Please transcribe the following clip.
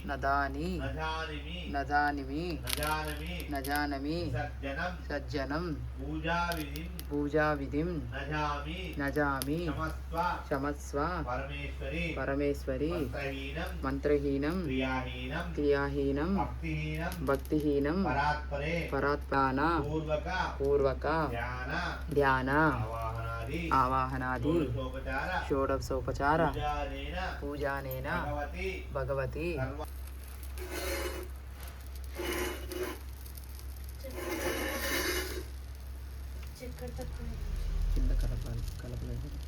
నదాని నదానిమి నజానమి సజ్జనం పూజా విధిం నజామి క్షమస్వ పరమేశ్వరి మంత్రహీనం క్రియాహీనం భక్తిహీనం పరాత్పరాన పూర్వక ధ్యాన ఆవాహనాది షోడశోపచార పూజానేన భగవతి కింద కలపాలి.